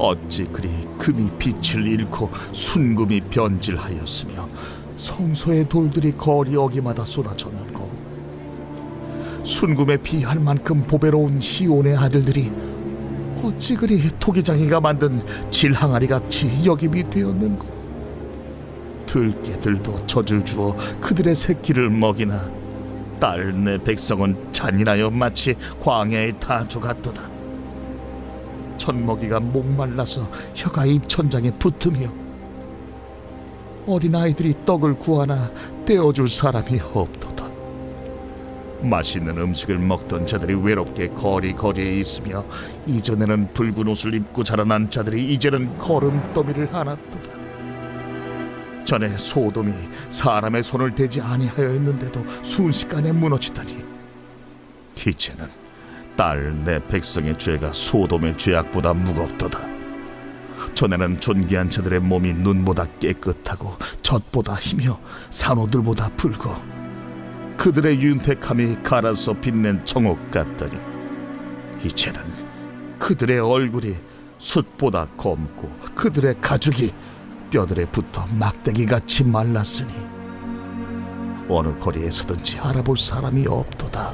어찌 그리 금이 빛을 잃고 순금이 변질하였으며 성소의 돌들이 거리 어기마다 쏟아졌는고, 순금에 비할 만큼 보배로운 시온의 아들들이 어찌 그리 토기장이가 만든 질항아리 같이 여김이 되었는고, 들깨들도 젖을 주어 그들의 새끼를 먹이나 딸 내 백성은 잔인하여 마치 광야의 다주 같도다. 젖먹이가 목말라서 혀가 입천장에 붙으며 어린아이들이 떡을 구하나 떼어줄 사람이 없도다. 맛있는 음식을 먹던 자들이 외롭게 거리거리에 있으며, 이전에는 붉은 옷을 입고 자라난 자들이 이제는 거름더미를 안았도다. 전에 소돔이 사람의 손을 대지 아니하였는데도 순식간에 무너지더니, 이제는 딸 내 백성의 죄가 소돔의 죄악보다 무겁도다. 전에는 존귀한 자들의 몸이 눈보다 깨끗하고 젖보다 희며 산호들보다 붉고 그들의 윤택함이 갈아서 빛낸 청옥 같더니, 이제는 그들의 얼굴이 숯보다 검고 그들의 가죽이 뼈들에 붙어 막대기같이 말랐으니 어느 거리에서든지 알아볼 사람이 없도다.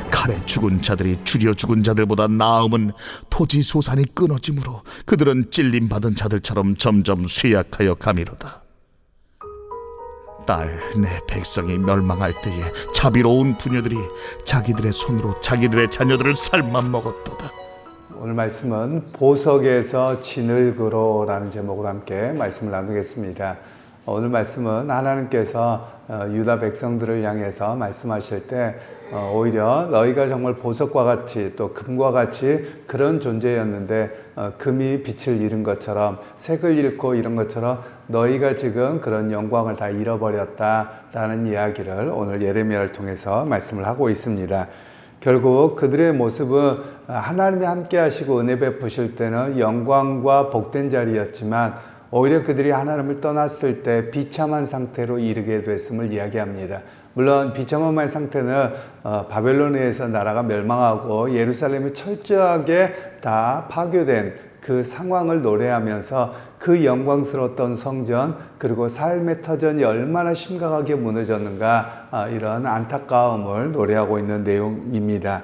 칼에 죽은 자들이 줄여 죽은 자들보다 나음은 토지 소산이 끊어지므로 그들은 찔림받은 자들처럼 점점 쇠약하여 가미로다. 딸 내 백성이 멸망할 때에 자비로운 부녀들이 자기들의 손으로 자기들의 자녀들을 삶아 먹었도다. 오늘 말씀은 보석에서 진을그로라는 제목으로 함께 말씀을 나누겠습니다. 오늘 말씀은 하나님께서 유다 백성들을 향해서 말씀하실 때 오히려 너희가 정말 보석과 같이 또 금과 같이 그런 존재였는데 금이 빛을 잃은 것처럼 색을 잃고 이런 것처럼 너희가 지금 그런 영광을 다 잃어버렸다라는 이야기를 오늘 예레미야를 통해서 말씀을 하고 있습니다. 결국 그들의 모습은 하나님이 함께 하시고 은혜 베푸실 때는 영광과 복된 자리였지만, 오히려 그들이 하나님을 떠났을 때 비참한 상태로 이르게 됐음을 이야기합니다. 물론 비참한 상태는 바벨론에서 나라가 멸망하고 예루살렘이 철저하게 다 파괴된 그 상황을 노래하면서 그 영광스러웠던 성전, 그리고 삶의 터전이 얼마나 심각하게 무너졌는가, 이런 안타까움을 노래하고 있는 내용입니다.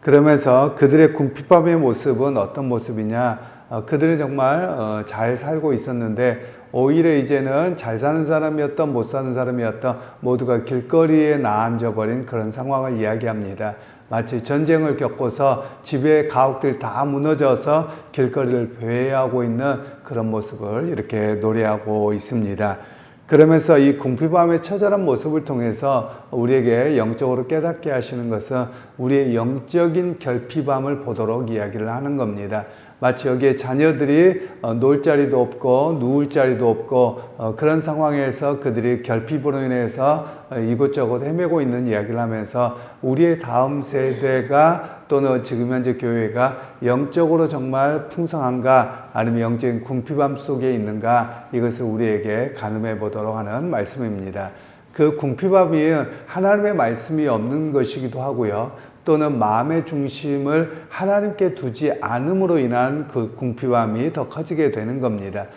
그러면서 그들의 궁핍함의 모습은 어떤 모습이냐? 그들은 정말 잘 살고 있었는데 오히려 이제는 잘 사는 사람이었던 못 사는 사람이었던 모두가 길거리에 나앉아버린 그런 상황을 이야기합니다. 마치 전쟁을 겪고서 집의 가옥들이 다 무너져서 길거리를 배회하고 있는 그런 모습을 이렇게 노래하고 있습니다. 그러면서 이 궁핍함의 처절한 모습을 통해서 우리에게 영적으로 깨닫게 하시는 것은 우리의 영적인 결핍함을 보도록 이야기를 하는 겁니다. 마치 여기에 자녀들이 놀 자리도 없고 누울 자리도 없고 그런 상황에서 그들이 결핍으로 인해서 이곳저곳 헤매고 있는 이야기를 하면서 우리의 다음 세대가 또는 지금 현재 교회가 영적으로 정말 풍성한가, 아니면 영적인 궁핍함 속에 있는가, 이것을 우리에게 가늠해 보도록 하는 말씀입니다. 그 궁핍함이 하나님의 말씀이 없는 것이기도 하고요, 또는 마음의 중심을 하나님께 두지 않음으로 인한 그 궁핍함이 더 커지게 되는 겁니다.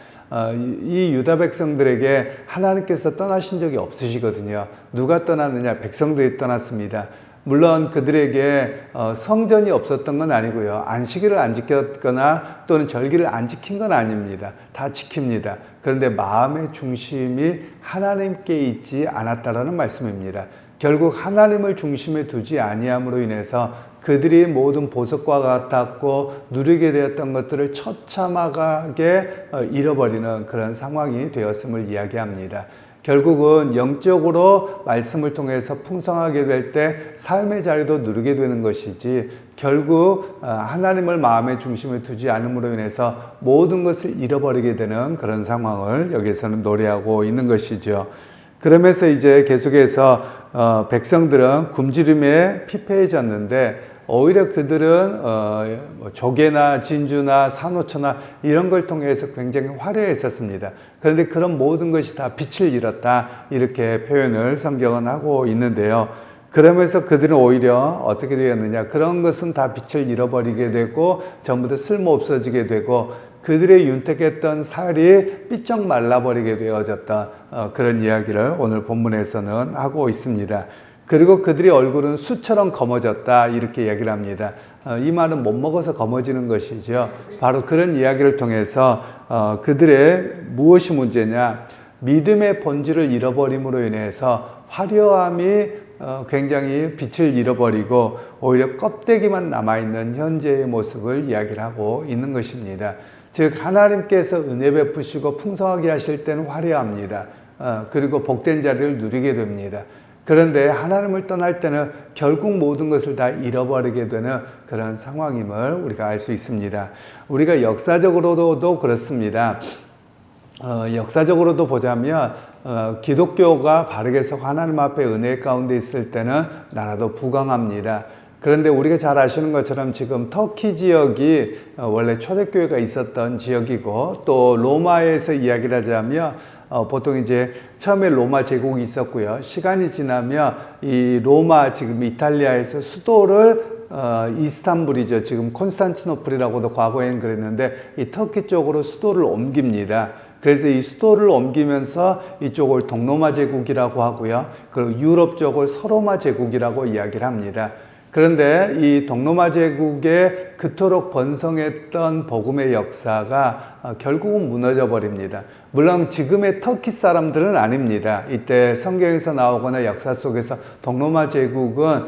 이 유다 백성들에게 하나님께서 떠나신 적이 없으시거든요. 누가 떠났느냐? 백성들이 떠났습니다. 물론 그들에게 성전이 없었던 건 아니고요, 안식일을 안 지켰거나 또는 절기를 안 지킨 건 아닙니다. 다 지킵니다. 그런데 마음의 중심이 하나님께 있지 않았다라는 말씀입니다. 결국 하나님을 중심에 두지 아니함으로 인해서 그들이 모든 보석과 같았고 누리게 되었던 것들을 처참하게 잃어버리는 그런 상황이 되었음을 이야기합니다. 결국은 영적으로 말씀을 통해서 풍성하게 될 때 삶의 자리도 누리게 되는 것이지, 결국 하나님을 마음의 중심에 두지 않음으로 인해서 모든 것을 잃어버리게 되는 그런 상황을 여기서는 노래하고 있는 것이죠. 그러면서 이제 계속해서 백성들은 굶주림에 피폐해졌는데 오히려 그들은 조개나 진주나 산호초나 이런 걸 통해서 굉장히 화려했었습니다. 그런데 그런 모든 것이 다 빛을 잃었다, 이렇게 표현을 성경은 하고 있는데요. 그러면서 그들은 오히려 어떻게 되었느냐. 그런 것은 다 빛을 잃어버리게 되고 전부 다 쓸모 없어지게 되고 그들의 윤택했던 살이 삐쩍 말라버리게 되어졌다. 그런 이야기를 오늘 본문에서는 하고 있습니다. 그리고 그들의 얼굴은 수처럼 검어졌다. 이렇게 얘기를 합니다. 이 말은 못 먹어서 검어지는 것이죠. 바로 그런 이야기를 통해서 그들의 무엇이 문제냐. 믿음의 본질을 잃어버림으로 인해서 화려함이 굉장히 빛을 잃어버리고 오히려 껍데기만 남아있는 현재의 모습을 이야기를 하고 있는 것입니다. 즉 하나님께서 은혜 베푸시고 풍성하게 하실 때는 화려합니다. 그리고 복된 자리를 누리게 됩니다. 그런데 하나님을 떠날 때는 결국 모든 것을 다 잃어버리게 되는 그런 상황임을 우리가 알 수 있습니다. 우리가 역사적으로도 그렇습니다. 역사적으로도 보자면 기독교가 바르게 서 하나님 앞에 은혜 가운데 있을 때는 나라도 부강합니다. 그런데 우리가 잘 아시는 것처럼 지금 터키 지역이 원래 초대교회가 있었던 지역이고 또 로마에서 이야기를 하자면 보통 이제 처음에 로마 제국이 있었고요. 시간이 지나면 이 로마 지금 이탈리아에서 수도를 이스탄불이죠. 지금 콘스탄티노플이라고도 과거에는 그랬는데 이 터키 쪽으로 수도를 옮깁니다. 그래서 이 수도를 옮기면서 이쪽을 동로마 제국이라고 하고요. 그리고 유럽 쪽을 서로마 제국이라고 이야기를 합니다. 그런데 이 동로마 제국에 그토록 번성했던 복음의 역사가 결국은 무너져 버립니다. 물론 지금의 터키 사람들은 아닙니다. 이때 성경에서 나오거나 역사 속에서 동로마 제국은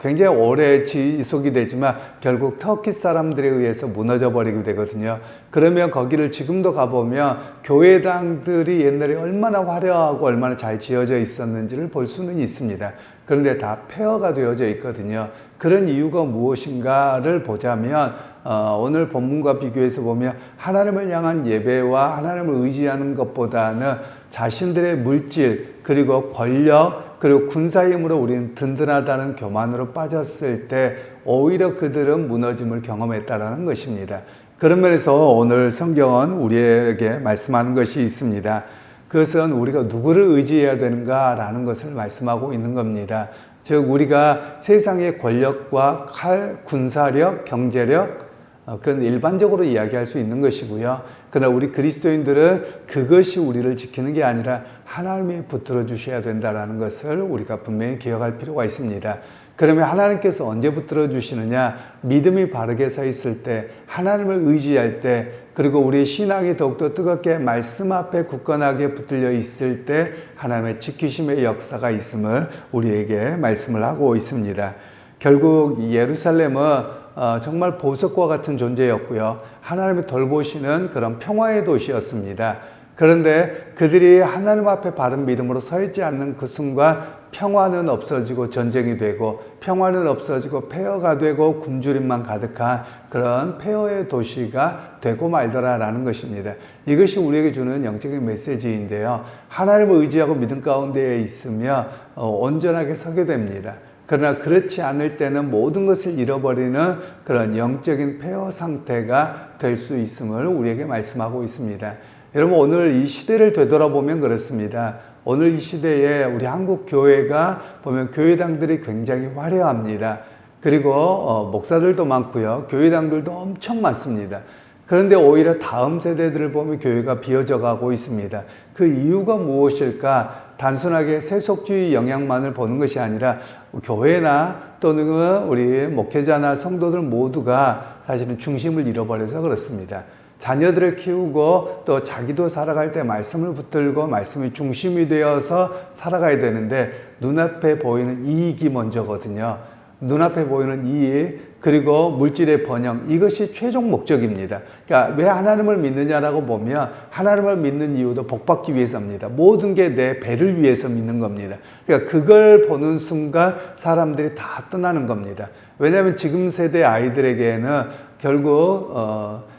굉장히 오래 지속이 되지만 결국 터키 사람들에 의해서 무너져 버리게 되거든요. 그러면 거기를 지금도 가보면 교회당들이 옛날에 얼마나 화려하고 얼마나 잘 지어져 있었는지를 볼 수는 있습니다. 그런데 다 폐허가 되어져 있거든요. 그런 이유가 무엇인가를 보자면 오늘 본문과 비교해서 보면 하나님을 향한 예배와 하나님을 의지하는 것보다는 자신들의 물질 그리고 권력 그리고 군사 힘으로 우리는 든든하다는 교만으로 빠졌을 때 오히려 그들은 무너짐을 경험했다는 것입니다. 그런 면에서 오늘 성경은 우리에게 말씀하는 것이 있습니다. 그것은 우리가 누구를 의지해야 되는가라는 것을 말씀하고 있는 겁니다. 즉 우리가 세상의 권력과 칼, 군사력, 경제력 그건 일반적으로 이야기할 수 있는 것이고요. 그러나 우리 그리스도인들은 그것이 우리를 지키는 게 아니라 하나님이 붙들어 주셔야 된다는 것을 우리가 분명히 기억할 필요가 있습니다. 그러면 하나님께서 언제 붙들어 주시느냐? 믿음이 바르게 서 있을 때, 하나님을 의지할 때, 그리고 우리 신앙이 더욱더 뜨겁게 말씀 앞에 굳건하게 붙들려 있을 때 하나님의 지키심의 역사가 있음을 우리에게 말씀을 하고 있습니다. 결국 예루살렘은 정말 보석과 같은 존재였고요. 하나님이 돌보시는 그런 평화의 도시였습니다. 그런데 그들이 하나님 앞에 바른 믿음으로 서 있지 않는 그 순간 평화는 없어지고 전쟁이 되고 평화는 없어지고 폐허가 되고 굶주림만 가득한 그런 폐허의 도시가 되고 말더라라는 것입니다. 이것이 우리에게 주는 영적인 메시지인데요. 하나님을 의지하고 믿음 가운데에 있으며 온전하게 서게 됩니다. 그러나 그렇지 않을 때는 모든 것을 잃어버리는 그런 영적인 폐허 상태가 될 수 있음을 우리에게 말씀하고 있습니다. 여러분 오늘 이 시대를 되돌아보면 그렇습니다. 오늘 이 시대에 우리 한국 교회가 보면 교회당들이 굉장히 화려합니다. 그리고 목사들도 많고요. 교회당들도 엄청 많습니다. 그런데 오히려 다음 세대들을 보면 교회가 비어져 가고 있습니다. 그 이유가 무엇일까? 단순하게 세속주의 영향만을 보는 것이 아니라 교회나 또는 우리 목회자나 성도들 모두가 사실은 중심을 잃어버려서 그렇습니다. 자녀들을 키우고 또 자기도 살아갈 때 말씀을 붙들고 말씀이 중심이 되어서 살아가야 되는데 눈앞에 보이는 이익이 먼저거든요. 눈앞에 보이는 이익 그리고 물질의 번영 이것이 최종 목적입니다. 그러니까 왜 하나님을 믿느냐라고 보면 하나님을 믿는 이유도 복받기 위해서입니다. 모든 게 내 배를 위해서 믿는 겁니다. 그러니까 그걸 보는 순간 사람들이 다 떠나는 겁니다. 왜냐하면 지금 세대 아이들에게는 결국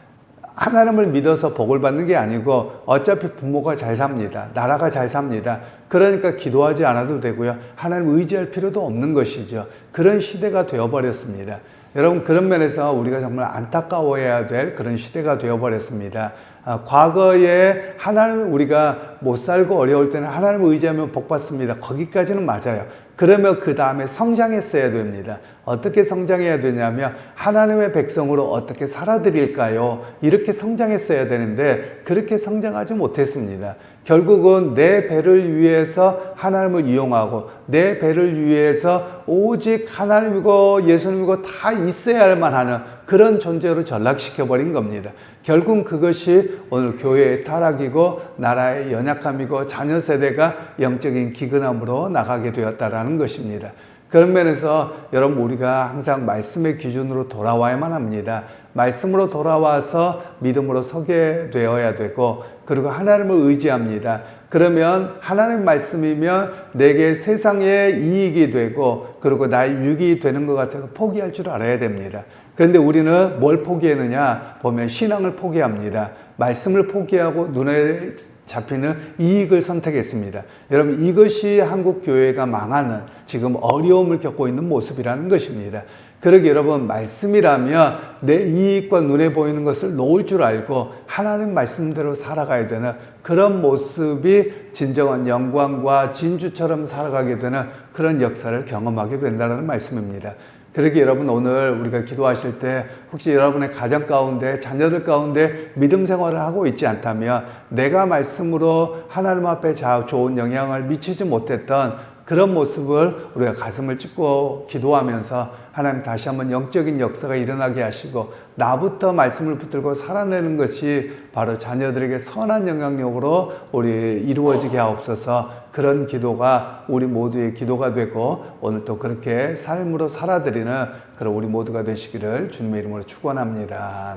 하나님을 믿어서 복을 받는 게 아니고 어차피 부모가 잘 삽니다. 나라가 잘 삽니다. 그러니까 기도하지 않아도 되고요. 하나님 의지할 필요도 없는 것이죠. 그런 시대가 되어버렸습니다. 여러분 그런 면에서 우리가 정말 안타까워해야 될 그런 시대가 되어버렸습니다. 과거에 하나님을 우리가 못 살고 어려울 때는 하나님을 의지하면 복 받습니다. 거기까지는 맞아요. 그러면 그 다음에 성장했어야 됩니다. 어떻게 성장해야 되냐면 하나님의 백성으로 어떻게 살아드릴까요? 이렇게 성장했어야 되는데 그렇게 성장하지 못했습니다. 결국은 내 배를 위해서 하나님을 이용하고 내 배를 위해서 오직 하나님이고 예수님이고 다 있어야만 하는 그런 존재로 전락시켜버린 겁니다. 결국 그것이 오늘 교회의 타락이고 나라의 연약함이고 자녀 세대가 영적인 기근함으로 나가게 되었다라는 것입니다. 그런 면에서 여러분 우리가 항상 말씀의 기준으로 돌아와야만 합니다. 말씀으로 돌아와서 믿음으로 서게 되어야 되고 그리고 하나님을 의지합니다. 그러면 하나님 말씀이면 내게 세상의 이익이 되고 그리고 나의 유익이 되는 것 같아서 포기할 줄 알아야 됩니다. 그런데 우리는 뭘 포기했느냐 보면 신앙을 포기합니다. 말씀을 포기하고 눈에 잡히는 이익을 선택했습니다. 여러분 이것이 한국 교회가 망하는 지금 어려움을 겪고 있는 모습이라는 것입니다. 그러기 여러분 말씀이라면 내 이익과 눈에 보이는 것을 놓을 줄 알고 하나님 말씀대로 살아가야 되는 그런 모습이 진정한 영광과 진주처럼 살아가게 되는 그런 역사를 경험하게 된다는 말씀입니다. 그러기 여러분 오늘 우리가 기도하실 때 혹시 여러분의 가정 가운데 자녀들 가운데 믿음 생활을 하고 있지 않다면 내가 말씀으로 하나님 앞에 좋은 영향을 미치지 못했던 그런 모습을 우리가 가슴을 찢고 기도하면서 하나님 다시 한번 영적인 역사가 일어나게 하시고 나부터 말씀을 붙들고 살아내는 것이 바로 자녀들에게 선한 영향력으로 우리 이루어지게 하옵소서. 그런 기도가 우리 모두의 기도가 되고 오늘 또 그렇게 삶으로 살아드리는 그런 우리 모두가 되시기를 주님의 이름으로 축원합니다.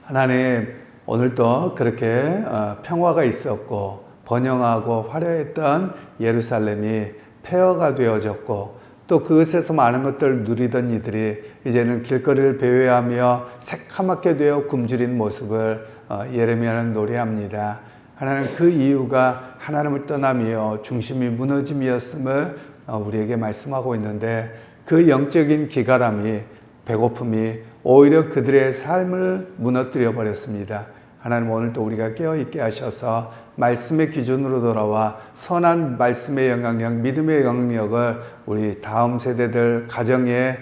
하나님 오늘도 그렇게 평화가 있었고 번영하고 화려했던 예루살렘이 폐허가 되어졌고 또 그것에서 많은 것들을 누리던 이들이 이제는 길거리를 배회하며 새카맣게 되어 굶주린 모습을 예레미야는 노래합니다. 하나님 그 이유가 하나님을 떠나며 중심이 무너짐이었음을 우리에게 말씀하고 있는데 그 영적인 기갈함이 배고픔이 오히려 그들의 삶을 무너뜨려 버렸습니다. 하나님 오늘도 우리가 깨어있게 하셔서 말씀의 기준으로 돌아와 선한 말씀의 영향력, 믿음의 영향력을 우리 다음 세대들 가정에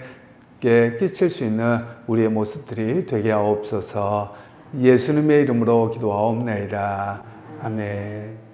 끼칠 수 있는 우리의 모습들이 되게 하옵소서. 예수님의 이름으로 기도하옵나이다. 아멘.